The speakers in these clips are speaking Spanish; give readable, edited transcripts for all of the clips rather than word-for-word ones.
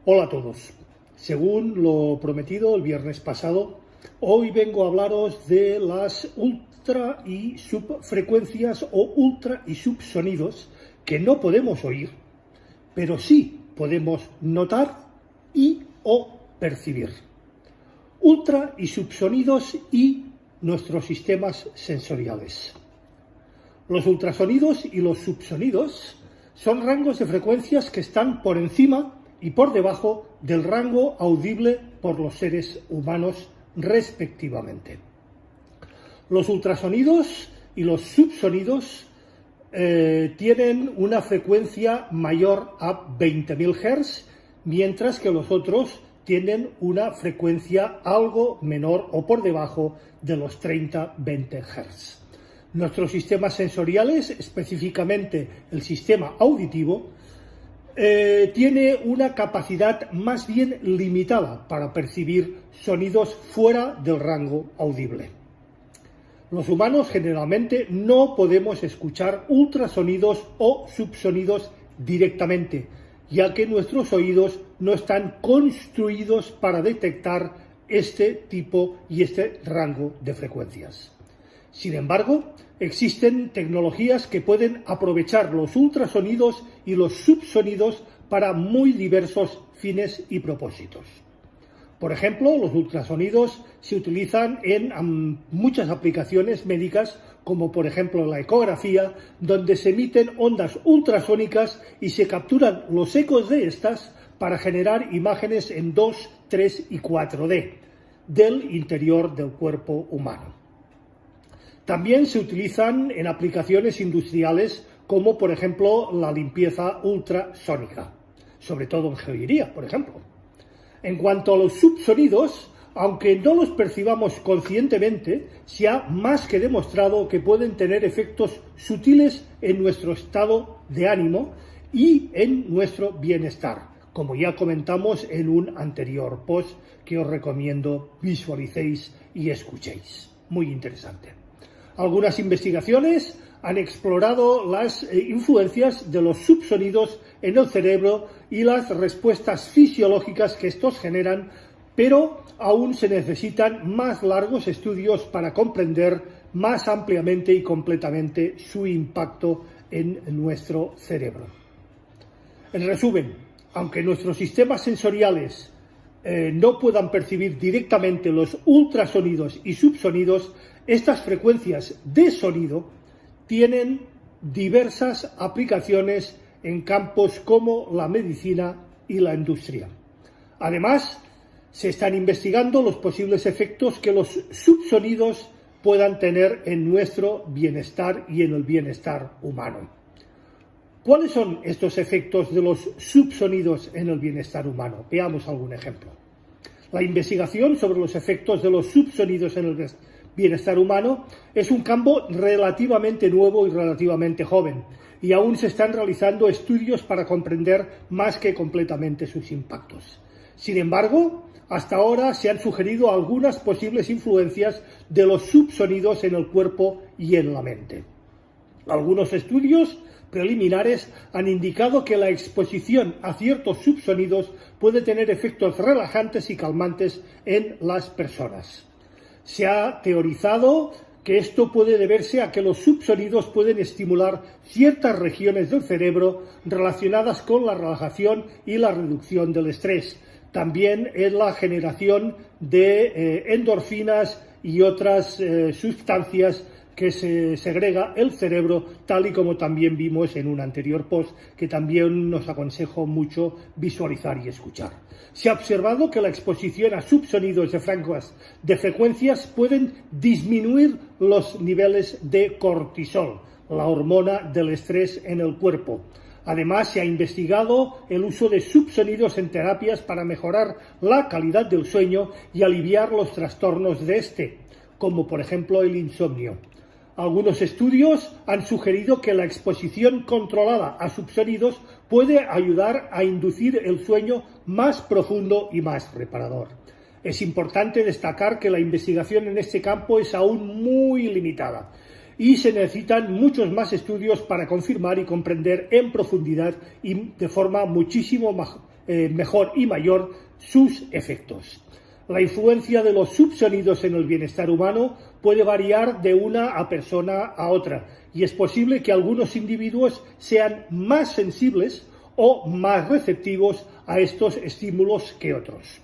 Hola a todos. Según lo prometido el viernes pasado, hoy vengo a hablaros de las ultra y subfrecuencias o ultra y subsonidos que no podemos oír, pero sí podemos notar y o percibir. Ultra y subsonidos y nuestros sistemas sensoriales. Los ultrasonidos y los subsonidos son rangos de frecuencias que están por encima y por debajo del rango audible por los seres humanos respectivamente. Los ultrasonidos y los subsonidos tienen una frecuencia mayor a 20.000 Hz, mientras que los otros tienen una frecuencia algo menor o por debajo de los 30-20 Hz. Nuestros sistemas sensoriales, específicamente el sistema auditivo, tiene una capacidad más bien limitada para percibir sonidos fuera del rango audible. Los humanos generalmente no podemos escuchar ultrasonidos o subsonidos directamente, ya que nuestros oídos no están construidos para detectar este tipo y este rango de frecuencias. Sin embargo, existen tecnologías que pueden aprovechar los ultrasonidos y los subsonidos para muy diversos fines y propósitos. Por ejemplo, los ultrasonidos se utilizan en muchas aplicaciones médicas, como por ejemplo la ecografía, donde se emiten ondas ultrasónicas y se capturan los ecos de estas para generar imágenes en 2, 3 y 4D del interior del cuerpo humano. También se utilizan en aplicaciones industriales como, por ejemplo, la limpieza ultrasónica, sobre todo en joyería, por ejemplo. En cuanto a los subsonidos, aunque no los percibamos conscientemente, se ha más que demostrado que pueden tener efectos sutiles en nuestro estado de ánimo y en nuestro bienestar, como ya comentamos en un anterior post que os recomiendo visualicéis y escuchéis. Muy interesante. Algunas investigaciones han explorado las influencias de los subsonidos en el cerebro y las respuestas fisiológicas que estos generan, pero aún se necesitan más largos estudios para comprender más ampliamente y completamente su impacto en nuestro cerebro. En resumen, aunque nuestros sistemas sensoriales no puedan percibir directamente los ultrasonidos y subsonidos, estas frecuencias de sonido tienen diversas aplicaciones en campos como la medicina y la industria. Además, se están investigando los posibles efectos que los subsonidos puedan tener en nuestro bienestar y en el bienestar humano. ¿Cuáles son estos efectos de los subsonidos en el bienestar humano? Veamos algún ejemplo. La investigación sobre los efectos de los subsonidos en el bienestar humano es un campo relativamente nuevo y relativamente joven, y aún se están realizando estudios para comprender más que completamente sus impactos. Sin embargo, hasta ahora se han sugerido algunas posibles influencias de los subsonidos en el cuerpo y en la mente. Algunos estudios preliminares han indicado que la exposición a ciertos subsonidos puede tener efectos relajantes y calmantes en las personas. Se ha teorizado que esto puede deberse a que los subsonidos pueden estimular ciertas regiones del cerebro relacionadas con la relajación y la reducción del estrés. También en la generación de endorfinas y otras sustancias que se segrega el cerebro, tal y como también vimos en un anterior post, que también nos aconsejo mucho visualizar y escuchar. Se ha observado que la exposición a subsonidos de frecuencias pueden disminuir los niveles de cortisol, la hormona del estrés en el cuerpo. Además, se ha investigado el uso de subsonidos en terapias para mejorar la calidad del sueño y aliviar los trastornos de este, como por ejemplo el insomnio. Algunos estudios han sugerido que la exposición controlada a subsonidos puede ayudar a inducir el sueño más profundo y más reparador. Es importante destacar que la investigación en este campo es aún muy limitada y se necesitan muchos más estudios para confirmar y comprender en profundidad y de forma muchísimo mejor y mayor sus efectos. La influencia de los subsonidos en el bienestar humano puede variar de una persona a otra y es posible que algunos individuos sean más sensibles o más receptivos a estos estímulos que otros.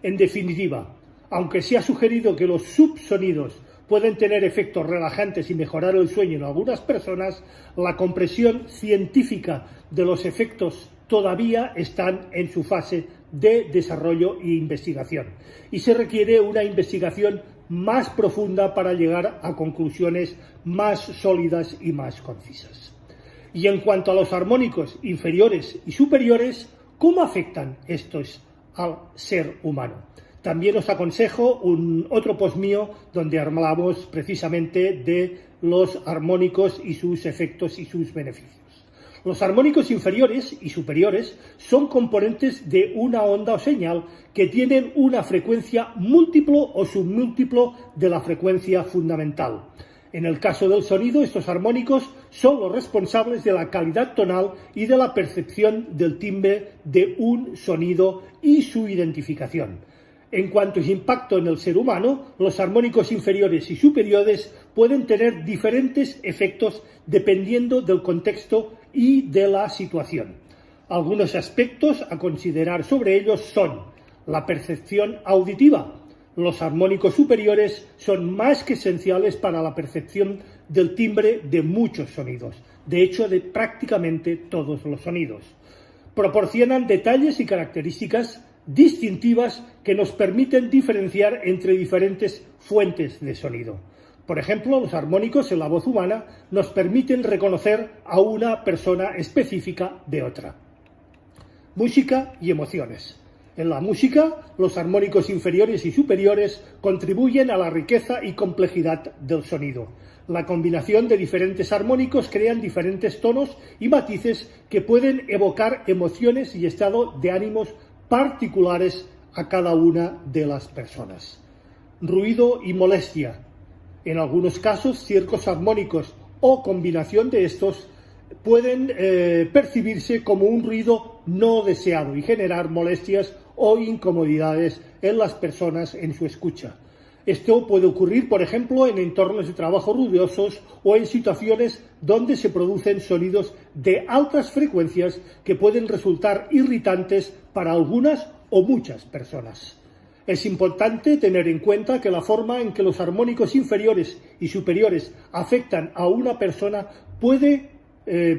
En definitiva, aunque se ha sugerido que los subsonidos pueden tener efectos relajantes y mejorar el sueño en algunas personas, la comprensión científica de los efectos todavía están en su fase de desarrollo e investigación y se requiere una investigación más profunda para llegar a conclusiones más sólidas y más concisas. Y en cuanto a los armónicos inferiores y superiores, ¿cómo afectan estos al ser humano? También os aconsejo otro post mío donde hablamos precisamente de los armónicos y sus efectos y sus beneficios. Los armónicos inferiores y superiores son componentes de una onda o señal que tienen una frecuencia múltiplo o submúltiplo de la frecuencia fundamental. En el caso del sonido, estos armónicos son los responsables de la calidad tonal y de la percepción del timbre de un sonido y su identificación. En cuanto a su impacto en el ser humano, los armónicos inferiores y superiores pueden tener diferentes efectos dependiendo del contexto y de la situación. Algunos aspectos a considerar sobre ellos son la percepción auditiva. Los armónicos superiores son más que esenciales para la percepción del timbre de muchos sonidos, de hecho de prácticamente todos los sonidos. Proporcionan detalles y características distintivas que nos permiten diferenciar entre diferentes fuentes de sonido. Por ejemplo, los armónicos en la voz humana nos permiten reconocer a una persona específica de otra. Música y emociones. En la música, los armónicos inferiores y superiores contribuyen a la riqueza y complejidad del sonido. La combinación de diferentes armónicos crean diferentes tonos y matices que pueden evocar emociones y estado de ánimos particulares a cada una de las personas. Ruido y molestia. En algunos casos, ciertos armónicos o combinación de estos pueden percibirse como un ruido no deseado y generar molestias o incomodidades en las personas en su escucha. Esto puede ocurrir, por ejemplo, en entornos de trabajo ruidosos o en situaciones donde se producen sonidos de altas frecuencias que pueden resultar irritantes para algunas o muchas personas. Es importante tener en cuenta que la forma en que los armónicos inferiores y superiores afectan a una persona puede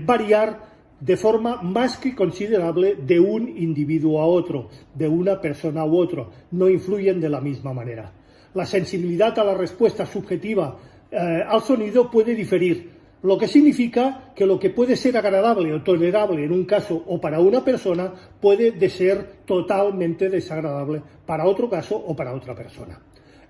variar de forma más que considerable de un individuo a otro, de una persona u otro. No influyen de la misma manera. La sensibilidad a la respuesta subjetiva al sonido puede diferir, lo que significa que lo que puede ser agradable o tolerable en un caso o para una persona puede ser totalmente desagradable para otro caso o para otra persona.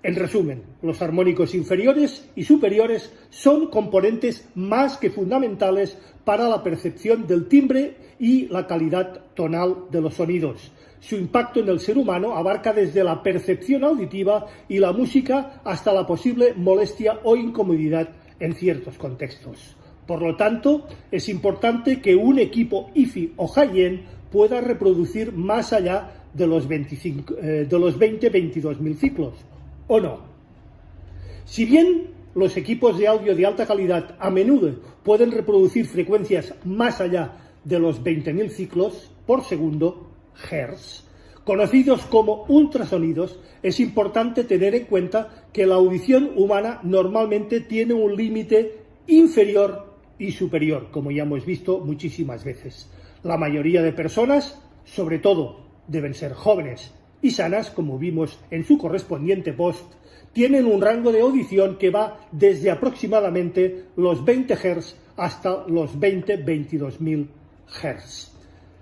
En resumen, los armónicos inferiores y superiores son componentes más que fundamentales para la percepción del timbre y la calidad tonal de los sonidos. Su impacto en el ser humano abarca desde la percepción auditiva y la música hasta la posible molestia o incomodidad en ciertos contextos. Por lo tanto, es importante que un equipo hi-fi o high-end pueda reproducir más allá de los 20-22.000 ciclos, ¿o no? Si bien los equipos de audio de alta calidad a menudo pueden reproducir frecuencias más allá de los 20.000 ciclos por segundo, Hertz, conocidos como ultrasonidos, es importante tener en cuenta que la audición humana normalmente tiene un límite inferior y superior, como ya hemos visto muchísimas veces. La mayoría de personas, sobre todo, deben ser jóvenes y sanas, como vimos en su correspondiente post, tienen un rango de audición que va desde aproximadamente los 20 Hz hasta los 20-22.000 Hz.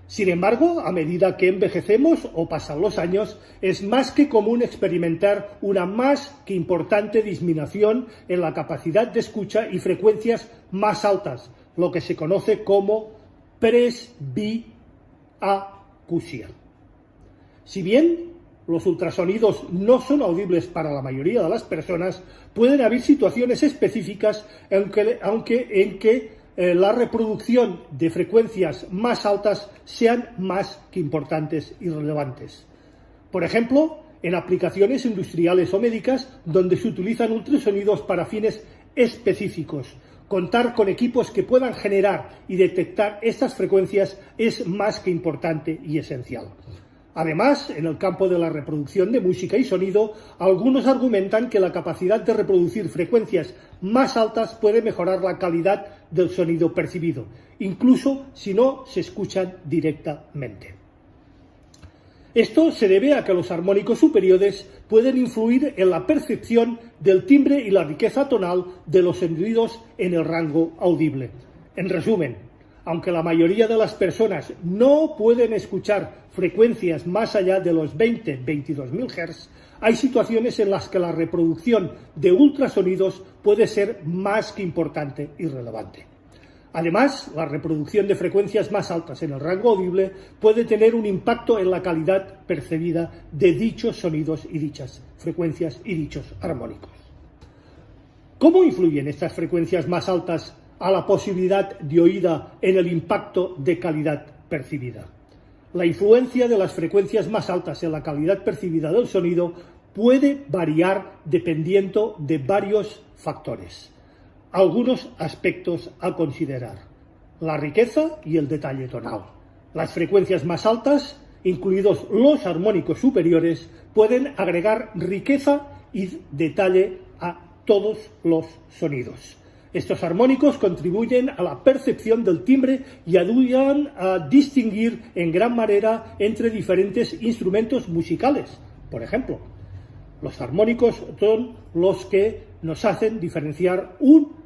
Sin embargo, a medida que envejecemos o pasan los años, es más que común experimentar una más que importante disminución en la capacidad de escucha y frecuencias más altas, lo que se conoce como presbiacusia. Si bien los ultrasonidos no son audibles para la mayoría de las personas, pueden haber situaciones específicas en que la reproducción de frecuencias más altas sean más que importantes y relevantes. Por ejemplo, en aplicaciones industriales o médicas donde se utilizan ultrasonidos para fines específicos. Contar con equipos que puedan generar y detectar estas frecuencias es más que importante y esencial. Además, en el campo de la reproducción de música y sonido, algunos argumentan que la capacidad de reproducir frecuencias más altas puede mejorar la calidad del sonido percibido, incluso si no se escuchan directamente. Esto se debe a que los armónicos superiores pueden influir en la percepción del timbre y la riqueza tonal de los sonidos en el rango audible. En resumen, aunque la mayoría de las personas no pueden escuchar frecuencias más allá de los 20-22.000 Hz, hay situaciones en las que la reproducción de ultrasonidos puede ser más que importante y relevante. Además, la reproducción de frecuencias más altas en el rango audible puede tener un impacto en la calidad percibida de dichos sonidos y dichas frecuencias y dichos armónicos. ¿Cómo influyen estas frecuencias más altas a la posibilidad de oída en el impacto de calidad percibida? La influencia de las frecuencias más altas en la calidad percibida del sonido puede variar dependiendo de varios factores. Algunos aspectos a considerar: la riqueza y el detalle tonal. Las frecuencias más altas, incluidos los armónicos superiores, pueden agregar riqueza y detalle a todos los sonidos. Estos armónicos contribuyen a la percepción del timbre y ayudan a distinguir en gran manera entre diferentes instrumentos musicales. Por ejemplo, los armónicos son los que nos hacen diferenciar un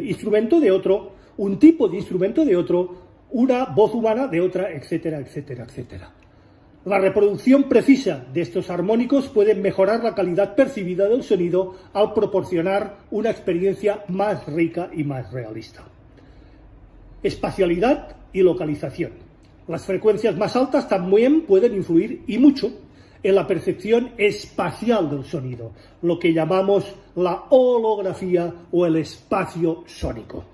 instrumento de otro, un tipo de instrumento de otro, una voz humana de otra, etcétera, etcétera, etcétera. La reproducción precisa de estos armónicos puede mejorar la calidad percibida del sonido al proporcionar una experiencia más rica y más realista. Espacialidad y localización. Las frecuencias más altas también pueden influir, y mucho, en la percepción espacial del sonido, lo que llamamos la holografía o el espacio sónico.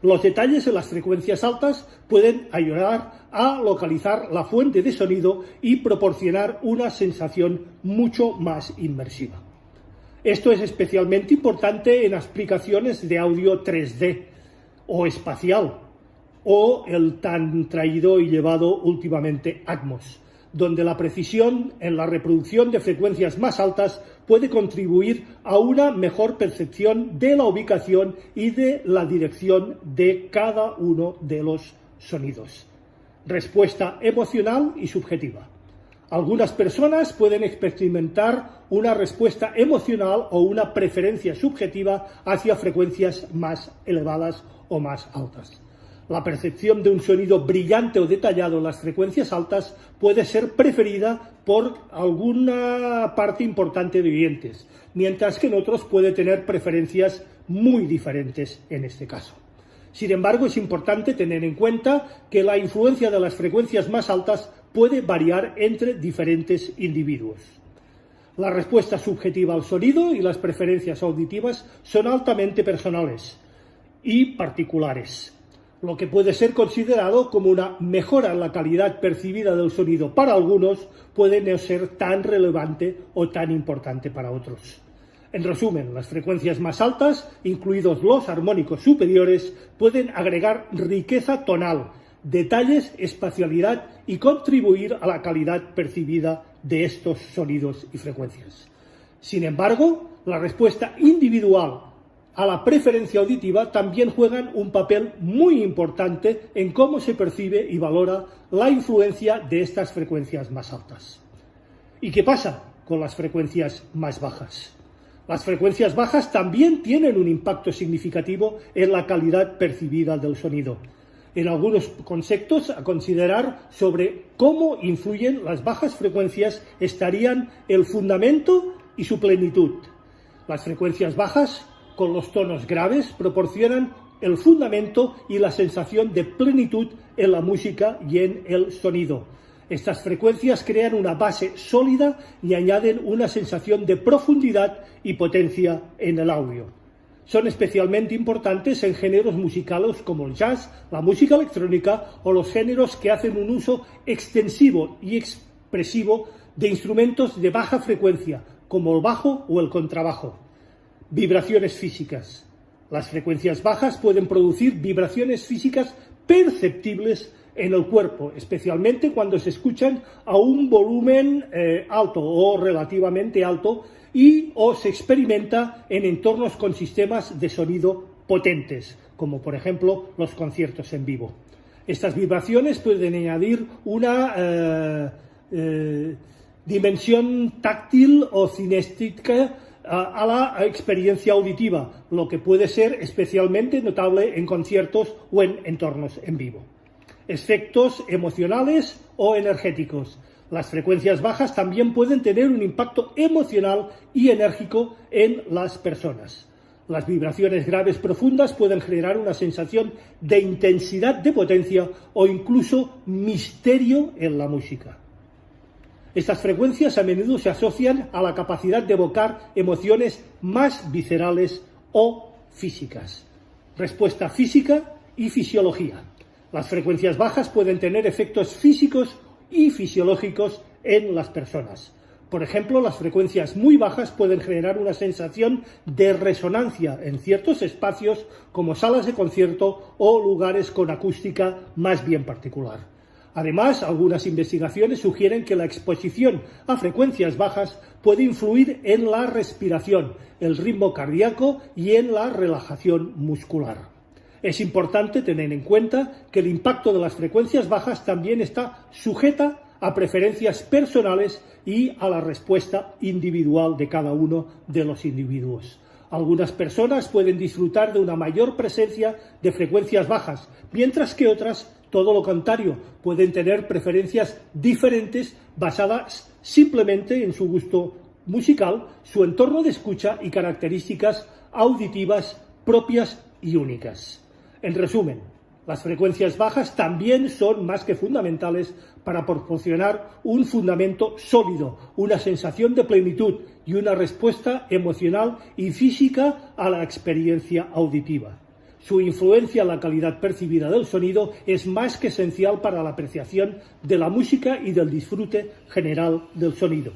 Los detalles en las frecuencias altas pueden ayudar a localizar la fuente de sonido y proporcionar una sensación mucho más inmersiva. Esto es especialmente importante en aplicaciones de audio 3D o espacial, o el tan traído y llevado últimamente Atmos, donde la precisión en la reproducción de frecuencias más altas puede contribuir a una mejor percepción de la ubicación y de la dirección de cada uno de los sonidos. Respuesta emocional y subjetiva. Algunas personas pueden experimentar una respuesta emocional o una preferencia subjetiva hacia frecuencias más elevadas o más altas. La percepción de un sonido brillante o detallado en las frecuencias altas puede ser preferida por alguna parte importante de oyentes, mientras que en otros puede tener preferencias muy diferentes en este caso. Sin embargo, es importante tener en cuenta que la influencia de las frecuencias más altas puede variar entre diferentes individuos. La respuesta subjetiva al sonido y las preferencias auditivas son altamente personales y particulares, lo que puede ser considerado como una mejora en la calidad percibida del sonido para algunos puede no ser tan relevante o tan importante para otros. En resumen, las frecuencias más altas, incluidos los armónicos superiores, pueden agregar riqueza tonal, detalles, espacialidad y contribuir a la calidad percibida de estos sonidos y frecuencias. Sin embargo, la respuesta individual a la preferencia auditiva también juegan un papel muy importante en cómo se percibe y valora la influencia de estas frecuencias más altas. ¿Y qué pasa con las frecuencias más bajas? Las frecuencias bajas también tienen un impacto significativo en la calidad percibida del sonido. En algunos conceptos a considerar sobre cómo influyen las bajas frecuencias estarían el fundamento y su plenitud. Las frecuencias bajas con los tonos graves proporcionan el fundamento y la sensación de plenitud en la música y en el sonido. Estas frecuencias crean una base sólida y añaden una sensación de profundidad y potencia en el audio. son especialmente importantes en géneros musicales como el jazz, la música electrónica o los géneros que hacen un uso extensivo y expresivo de instrumentos de baja frecuencia, como el bajo o el contrabajo. Vibraciones físicas. Las frecuencias bajas pueden producir vibraciones físicas perceptibles en el cuerpo, especialmente cuando se escuchan a un volumen alto o relativamente alto o se experimenta en entornos con sistemas de sonido potentes, como por ejemplo los conciertos en vivo. Estas vibraciones pueden añadir una dimensión táctil o cinestética a la experiencia auditiva, lo que puede ser especialmente notable en conciertos o en entornos en vivo. Efectos emocionales o energéticos. Las frecuencias bajas también pueden tener un impacto emocional y enérgico en las personas. Las vibraciones graves profundas pueden generar una sensación de intensidad de potencia o incluso misterio en la música. Estas frecuencias a menudo se asocian a la capacidad de evocar emociones más viscerales o físicas. Respuesta física y fisiología. Las frecuencias bajas pueden tener efectos físicos y fisiológicos en las personas. Por ejemplo, las frecuencias muy bajas pueden generar una sensación de resonancia en ciertos espacios como salas de concierto o lugares con acústica más bien particular. Además, algunas investigaciones sugieren que la exposición a frecuencias bajas puede influir en la respiración, el ritmo cardíaco y en la relajación muscular. Es importante tener en cuenta que el impacto de las frecuencias bajas también está sujeta a preferencias personales y a la respuesta individual de cada uno de los individuos. Algunas personas pueden disfrutar de una mayor presencia de frecuencias bajas, mientras que otras, todo lo contrario, pueden tener preferencias diferentes basadas simplemente en su gusto musical, su entorno de escucha y características auditivas propias y únicas. En resumen, las frecuencias bajas también son más que fundamentales para proporcionar un fundamento sólido, una sensación de plenitud y una respuesta emocional y física a la experiencia auditiva. Su influencia en la calidad percibida del sonido es más que esencial para la apreciación de la música y del disfrute general del sonido.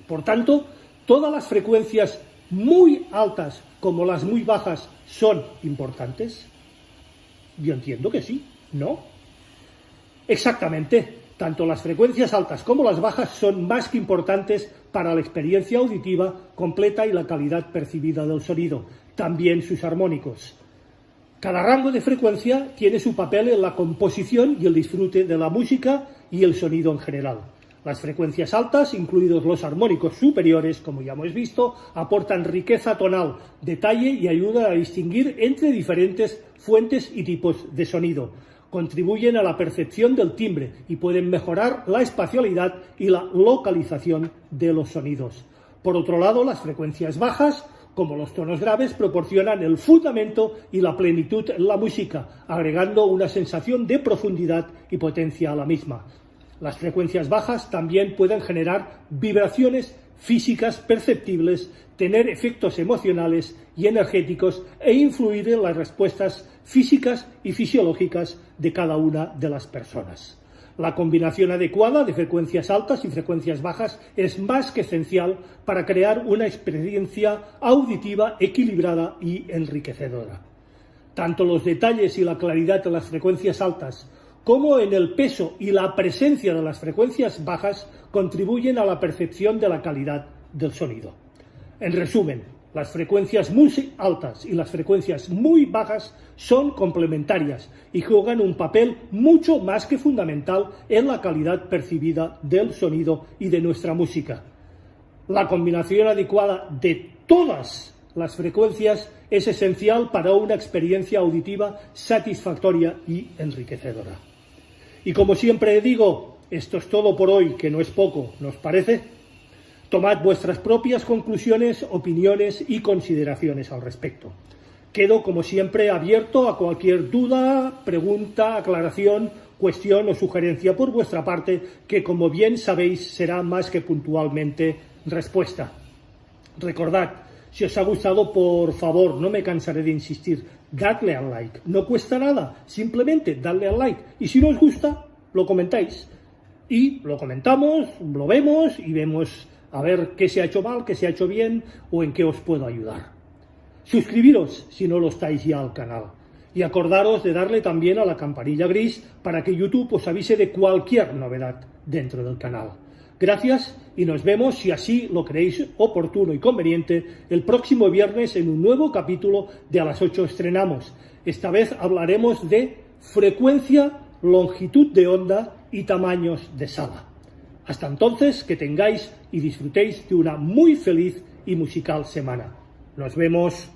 Por tanto, todas las frecuencias muy altas como las muy bajas son importantes. Yo entiendo que sí, ¿no? Exactamente, tanto las frecuencias altas como las bajas son más que importantes para la experiencia auditiva completa y la calidad percibida del sonido, también sus armónicos. Cada rango de frecuencia tiene su papel en la composición y el disfrute de la música y el sonido en general. Las frecuencias altas, incluidos los armónicos superiores, como ya hemos visto, aportan riqueza tonal, detalle y ayudan a distinguir entre diferentes fuentes y tipos de sonido. Contribuyen a la percepción del timbre y pueden mejorar la espacialidad y la localización de los sonidos. Por otro lado, las frecuencias bajas, como los tonos graves, proporcionan el fundamento y la plenitud en la música, agregando una sensación de profundidad y potencia a la misma. Las frecuencias bajas también pueden generar vibraciones físicas perceptibles, tener efectos emocionales y energéticos e influir en las respuestas físicas y fisiológicas de cada una de las personas. La combinación adecuada de frecuencias altas y frecuencias bajas es más que esencial para crear una experiencia auditiva equilibrada y enriquecedora. Tanto los detalles y la claridad de las frecuencias altas como en el peso y la presencia de las frecuencias bajas contribuyen a la percepción de la calidad del sonido. En resumen, las frecuencias muy altas y las frecuencias muy bajas son complementarias y juegan un papel mucho más que fundamental en la calidad percibida del sonido y de nuestra música. La combinación adecuada de todas las frecuencias es esencial para una experiencia auditiva satisfactoria y enriquecedora. Y como siempre digo, esto es todo por hoy, que no es poco, ¿no os parece? Tomad vuestras propias conclusiones, opiniones y consideraciones al respecto. Quedo, como siempre, abierto a cualquier duda, pregunta, aclaración, cuestión o sugerencia por vuestra parte, que, como bien sabéis, será más que puntualmente respuesta. Recordad, Si os ha gustado, por favor, no me cansaré de insistir, dadle al like. No cuesta nada, simplemente dadle al like. Y si no os gusta, lo comentáis. Y lo comentamos, lo vemos y vemos a ver qué se ha hecho mal, qué se ha hecho bien o en qué os puedo ayudar. Suscribiros si no lo estáis ya al canal. Y acordaros de darle también a la campanilla gris para que YouTube os avise de cualquier novedad dentro del canal. Gracias y nos vemos, si así lo creéis oportuno y conveniente, el próximo viernes en un nuevo capítulo de A las 8 estrenamos. Esta vez hablaremos de frecuencia, longitud de onda y tamaños de sala. Hasta entonces, que tengáis y disfrutéis de una muy feliz y musical semana. Nos vemos.